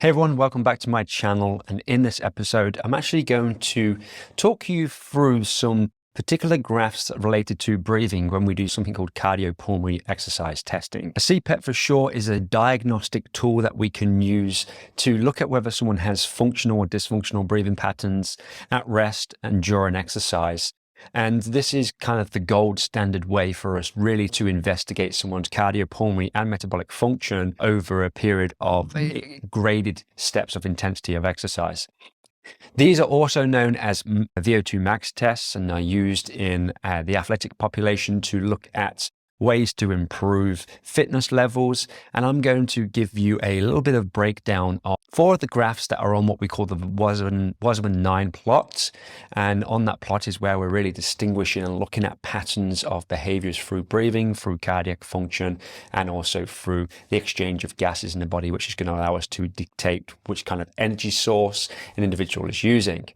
Hey everyone, welcome back to my channel. And in this episode, I'm actually going to talk you through some particular graphs related to breathing when we do something called cardiopulmonary exercise testing. A CPET for short is a diagnostic tool that we can use to look at whether someone has functional or dysfunctional breathing patterns at rest and during exercise. And this is kind of the gold standard way for us really to investigate someone's cardiopulmonary and metabolic function over a period of graded steps of intensity of exercise. These are also known as VO2 max tests and are used in the athletic population to look at ways to improve fitness levels. And I'm going to give you a little bit of breakdown of four of the graphs that are on what we call the Wasserman-9 plot. And on that plot is where we're really distinguishing and looking at patterns of behaviors through breathing, through cardiac function, and also through the exchange of gases in the body, which is going to allow us to dictate which kind of energy source an individual is using.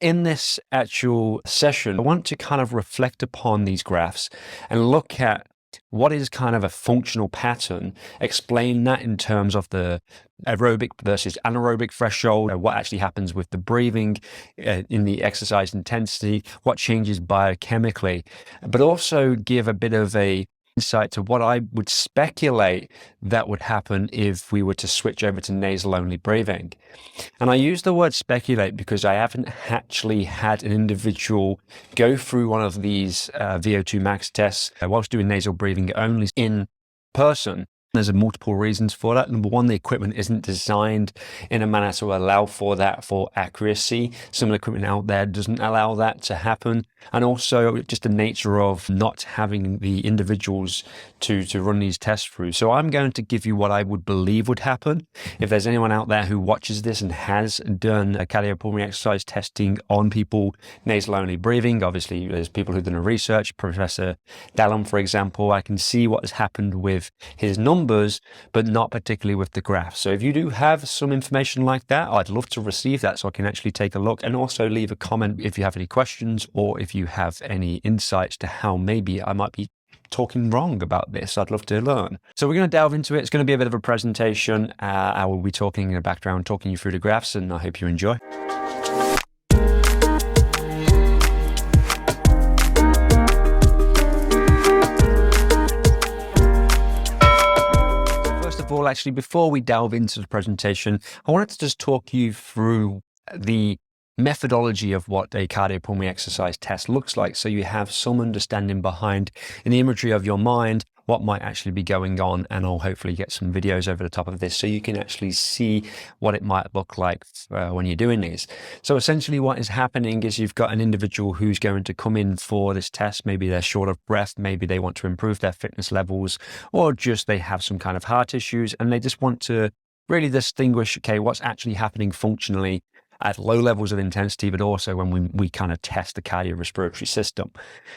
In this actual session, I want to kind of reflect upon these graphs and look at what is kind of a functional pattern, explain that in terms of the aerobic versus anaerobic threshold, what actually happens with the breathing in the exercise intensity, what changes biochemically, but also give a bit of a insight to what I would speculate that would happen if we were to switch over to nasal only breathing. And I use the word speculate because I haven't actually had an individual go through one of these VO2 max tests whilst doing nasal breathing only in person. There's multiple reasons for that. Number one, the equipment isn't designed in a manner to allow for that for accuracy. Some of the equipment out there doesn't allow that to happen. And also just the nature of not having the individuals to run these tests through. So I'm going to give you what I would believe would happen. If there's anyone out there who watches this and has done a cardiopulmonary exercise testing on people nasal only breathing, obviously there's people who've done a research, Professor Dallum, for example, I can see what has happened with his numbers, but not particularly with the graph. So if you do have some information like that, I'd love to receive that so I can actually take a look, and also leave a comment if you have any questions or if you have any insights to how maybe I might be talking wrong about this. I'd love to learn. So we're going to delve into it. It's going to be a bit of a presentation. I will be talking in the background, talking you through the graphs, and I hope you enjoy. Actually, before we delve into the presentation, I wanted to just talk you through the methodology of what a cardiopulmonary exercise test looks like, so you have some understanding behind, in the imagery of your mind, what might actually be going on. And I'll hopefully get some videos over the top of this so you can actually see what it might look like when you're doing these. So essentially what is happening is you've got an individual who's going to come in for this test. Maybe they're short of breath, maybe they want to improve their fitness levels, or just they have some kind of heart issues and they just want to really distinguish, okay, what's actually happening functionally at low levels of intensity, but also when we kind of test the cardiorespiratory system.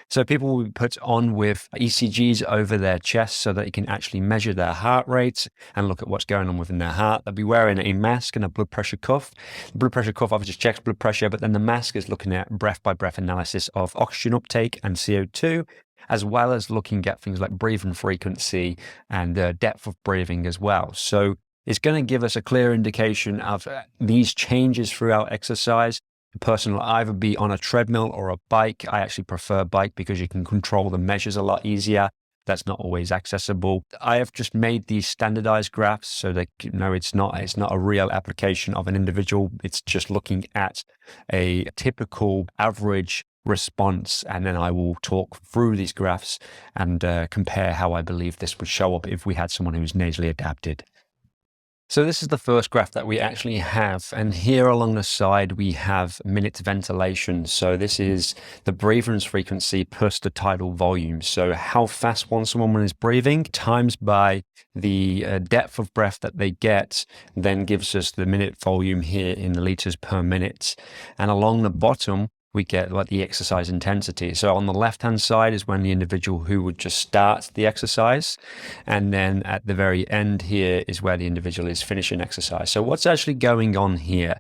So people will be put on with ECGs over their chest so that you can actually measure their heart rate and look at what's going on within their heart. They'll be wearing a mask and a blood pressure cuff. The blood pressure cuff obviously checks blood pressure, but then the mask is looking at breath by breath analysis of oxygen uptake and CO2, as well as looking at things like breathing frequency and depth of breathing as well. So it's going to give us a clear indication of these changes throughout exercise. The person will either be on a treadmill or a bike. I actually prefer bike because you can control the measures a lot easier. That's not always accessible. I have just made these standardized graphs so that it's not a real application of an individual. It's just looking at a typical average response, and then I will talk through these graphs and compare how I believe this would show up if we had someone who's nasally adapted. So this is the first graph that we actually have, and here along the side we have minute ventilation. So this is the breathing frequency plus the tidal volume. So how fast someone is breathing times by the depth of breath that they get, then gives us the minute volume here in the liters per minute. And along the bottom we get like the exercise intensity. So on the left-hand side is when the individual who would just start the exercise. And then at the very end here is where the individual is finishing exercise. So what's actually going on here?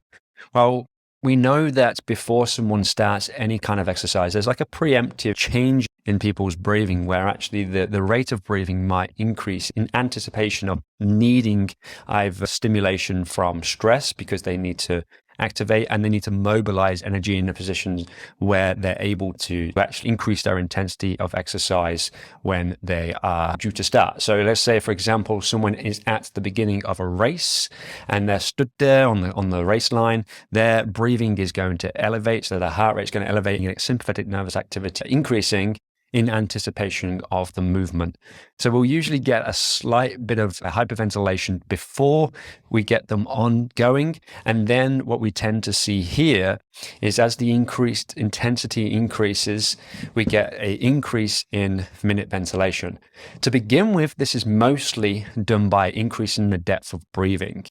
Well, we know that before someone starts any kind of exercise, there's like a preemptive change in people's breathing, where actually the rate of breathing might increase in anticipation of needing either stimulation from stress because they need to activate and they need to mobilize energy in the positions where they're able to actually increase their intensity of exercise when they are due to start. So let's say, for example, someone is at the beginning of a race and they're stood there on the race line. Their breathing is going to elevate, so their heart rate is going to elevate, and you get sympathetic nervous activity increasing in anticipation of the movement. So we'll usually get a slight bit of hyperventilation before we get them ongoing. And then what we tend to see here is as the increased intensity increases, we get an increase in minute ventilation. To begin with, this is mostly done by increasing the depth of breathing.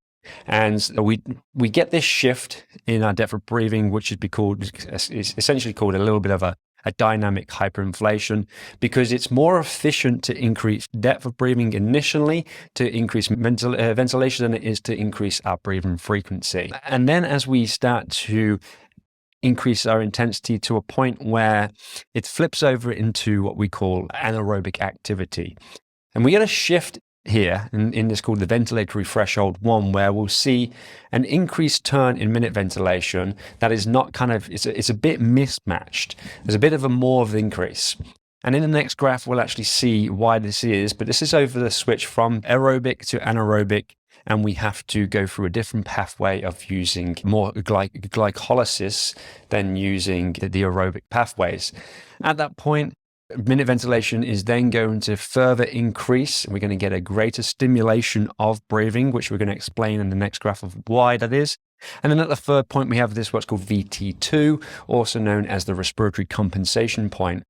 And we get this shift in our depth of breathing, which is essentially called a little bit of a dynamic hyperinflation, because it's more efficient to increase depth of breathing initially to increase ventilation than it is to increase our breathing frequency. And then as we start to increase our intensity to a point where it flips over into what we call anaerobic activity. And we get a shift here in this called the ventilatory threshold 1, where we'll see an increased turn in minute ventilation that is not it's a bit mismatched. There's a bit of a more of increase. And in the next graph, we'll actually see why this is, but this is over the switch from aerobic to anaerobic, and we have to go through a different pathway of using more glycolysis than using the aerobic pathways. At that point, minute ventilation is then going to further increase. We're going to get a greater stimulation of breathing, which we're going to explain in the next graph of why that is. And then at the third point, we have this what's called VT2, also known as the respiratory compensation point,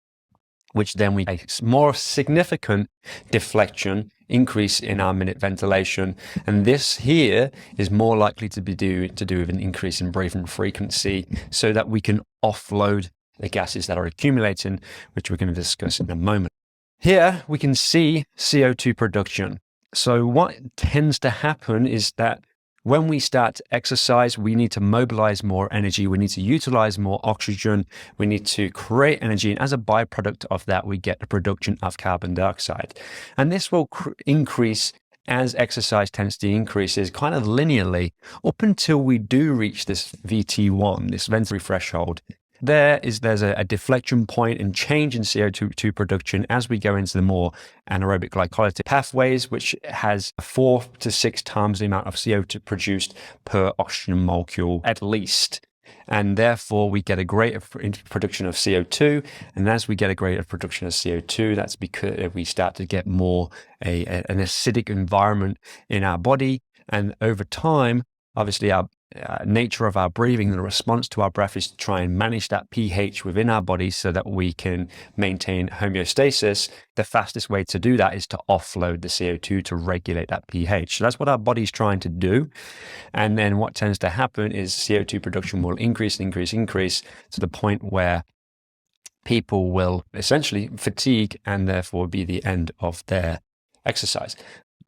which then we a more significant deflection increase in our minute ventilation. And this here is more likely to do with an increase in breathing frequency so that we can offload the gases that are accumulating, which we're going to discuss in a moment. Here we can see CO2 production. So what tends to happen is that when we start to exercise, we need to mobilize more energy. We need to utilize more oxygen. We need to create energy. And as a byproduct of that, we get the production of carbon dioxide. And this will increase as exercise intensity increases kind of linearly up until we do reach this VT1, this ventilatory threshold. There's a deflection point and change in CO2 production as we go into the more anaerobic glycolytic pathways, which has 4 to 6 times the amount of CO2 produced per oxygen molecule at least. And therefore, we get a greater production of CO2. And as we get a greater production of CO2, that's because we start to get more an acidic environment in our body. And over time, obviously, our nature of our breathing, the response to our breath is to try and manage that pH within our body so that we can maintain homeostasis. The fastest way to do that is to offload the CO2 to regulate that pH. So that's what our body's trying to do. And then what tends to happen is CO2 production will increase to the point where people will essentially fatigue and therefore be the end of their exercise.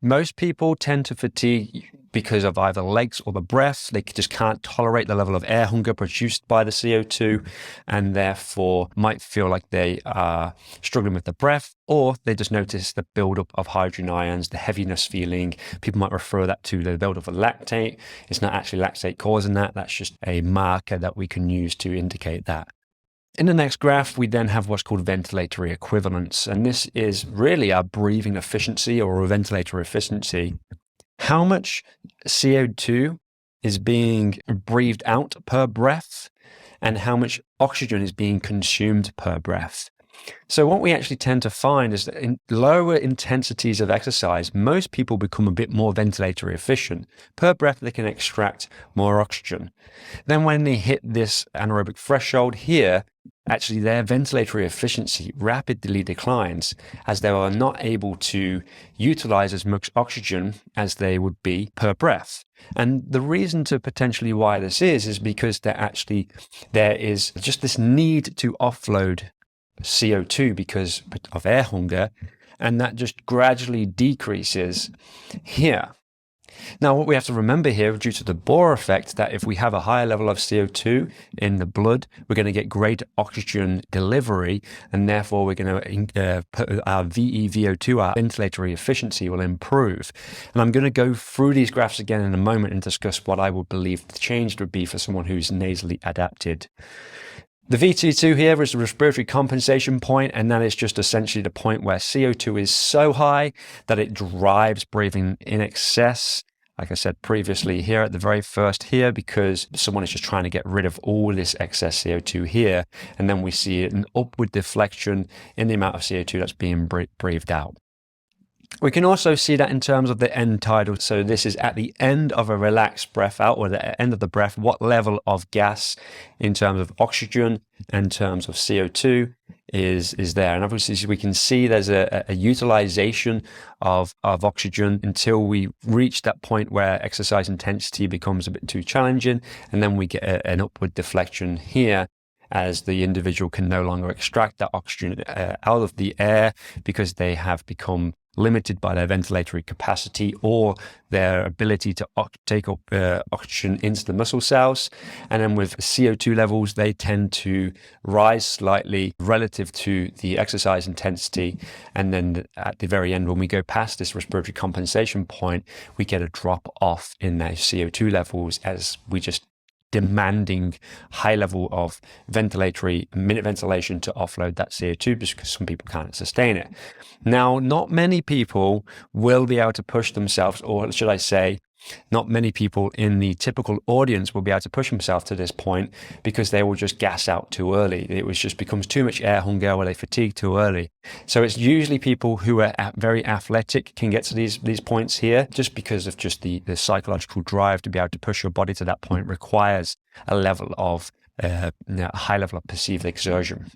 Most people tend to fatigue because of either legs or the breath. They just can't tolerate the level of air hunger produced by the CO2 and therefore might feel like they are struggling with the breath, or they just notice the buildup of hydrogen ions, the heaviness feeling. People might refer that to the buildup of lactate. It's not actually lactate causing that. That's just a marker that we can use to indicate that. In the next graph, we then have what's called ventilatory equivalence, and this is really our breathing efficiency or ventilatory efficiency. How much CO2 is being breathed out per breath and how much oxygen is being consumed per breath. So what we actually tend to find is that in lower intensities of exercise, most people become a bit more ventilatory efficient. Per breath, they can extract more oxygen. Then when they hit this anaerobic threshold here, actually their ventilatory efficiency rapidly declines as they are not able to utilize as much oxygen as they would be per breath. And the reason to potentially why this is because there is just this need to offload CO2 because of air hunger, and that just gradually decreases here. Now, what we have to remember here, due to the Bohr effect, that if we have a higher level of CO2 in the blood, we're going to get greater oxygen delivery, and therefore we're going to put our VeVO2, our ventilatory efficiency, will improve. And I'm going to go through these graphs again in a moment and discuss what I would believe the change would be for someone who's nasally adapted. The VT2 here is the respiratory compensation point, and that is just essentially the point where CO2 is so high that it drives breathing in excess. Like I said previously here at the very first here, because someone is just trying to get rid of all this excess CO2 here. And then we see an upward deflection in the amount of CO2 that's being breathed out. We can also see that in terms of the end tidal. So this is at the end of a relaxed breath out, or the end of the breath, what level of gas in terms of oxygen and in terms of CO2 is there. And obviously we can see there's a utilization of oxygen until we reach that point where exercise intensity becomes a bit too challenging. And then we get an upward deflection here, as the individual can no longer extract that oxygen out of the air because they have become limited by their ventilatory capacity or their ability to take up oxygen into the muscle cells. And then with CO2 levels, they tend to rise slightly relative to the exercise intensity. And then at the very end, when we go past this respiratory compensation point, we get a drop off in their CO2 levels as we just demanding high level of ventilatory minute ventilation to offload that CO2 because some people can't sustain it. Now, not many people will be able to push themselves, or should I say, not many people in the typical audience will be able to push themselves to this point because they will just gas out too early. It just becomes too much air hunger where they fatigue too early. So it's usually people who are very athletic can get to these points here, just because of just the psychological drive to be able to push your body to that point requires a level of a high level of perceived exertion.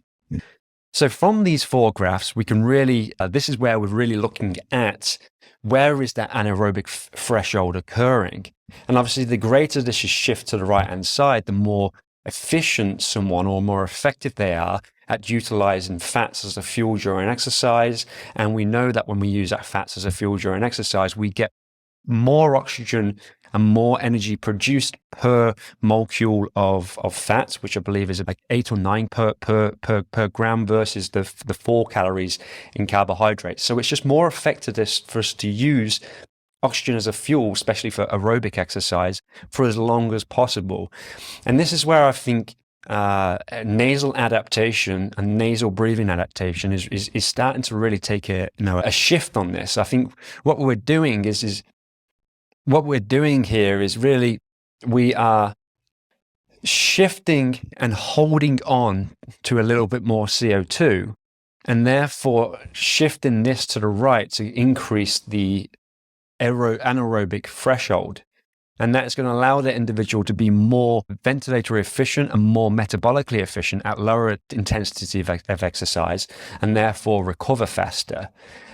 So from these four graphs, we can really, this is where we're really looking at where is that anaerobic threshold occurring? And obviously, the greater this is shift to the right-hand side, the more efficient someone or more effective they are at utilizing fats as a fuel during exercise. And we know that when we use that fats as a fuel during exercise, we get more oxygen and more energy produced per molecule of fats, which I believe is like 8 or 9 per gram versus the 4 calories in carbohydrates. So it's just more effective for us to use oxygen as a fuel, especially for aerobic exercise, for as long as possible. And this is where I think nasal adaptation and nasal breathing adaptation is starting to really take a shift on this. I think what we're doing what we're doing here is really we are shifting and holding on to a little bit more CO2, and therefore shifting this to the right to increase the anaerobic threshold. And that's going to allow the individual to be more ventilatory efficient and more metabolically efficient at lower intensity of exercise, and therefore recover faster.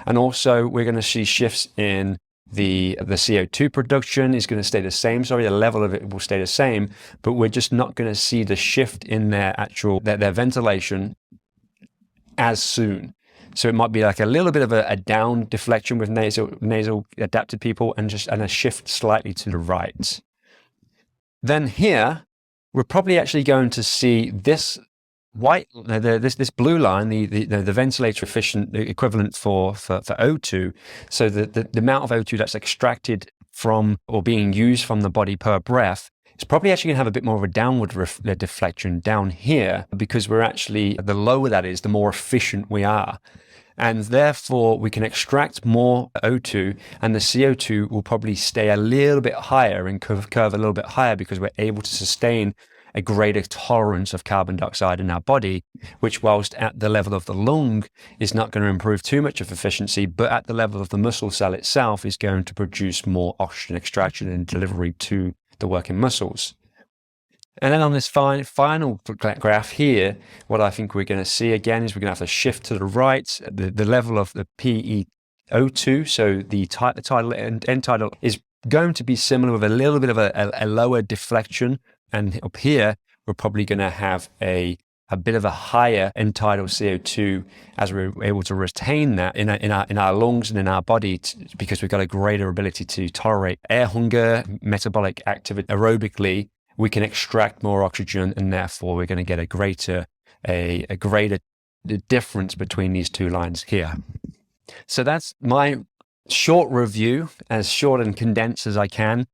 And also we're going to see shifts in the CO2 production is going to stay the same. The level of it will stay the same, but we're just not going to see the shift in their ventilation as soon. So it might be like a little bit of a down deflection with nasal adapted people and a shift slightly to the right. Then here, we're probably actually going to see this this blue line, the ventilator efficient equivalent for O2. So the amount of O2 that's extracted from or being used from the body per breath is probably actually going to have a bit more of a downward deflection down here, because we're actually, the lower that is, the more efficient we are. And therefore we can extract more O2, and the CO2 will probably stay a little bit higher and curve a little bit higher, because we're able to sustain a greater tolerance of carbon dioxide in our body, which, whilst at the level of the lung is not going to improve too much of efficiency, but at the level of the muscle cell itself is going to produce more oxygen extraction and delivery to the working muscles. And then on this final graph here, what I think we're going to see again is we're going to have to shift to the right. The level of the PeO2, so the tidal and end tidal, is going to be similar with a little bit of a lower deflection. And up here, we're probably going to have a a bit of a higher end-tidal CO2 as we're able to retain that in our lungs and in our body because we've got a greater ability to tolerate air hunger, metabolic activity aerobically. We can extract more oxygen, and therefore we're going to get a greater difference between these two lines here. So that's my short review, as short and condensed as I can.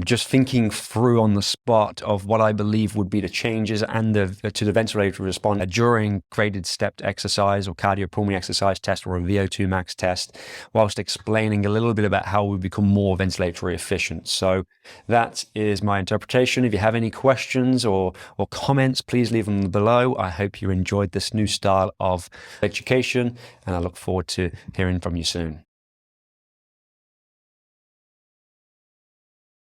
Just thinking through on the spot of what I believe would be the changes and to the ventilatory response during graded stepped exercise or cardiopulmonary exercise test or a VO2 max test, whilst explaining a little bit about how we become more ventilatory efficient. So that is my interpretation. If you have any questions or comments, please leave them below. I hope you enjoyed this new style of education, and I look forward to hearing from you soon.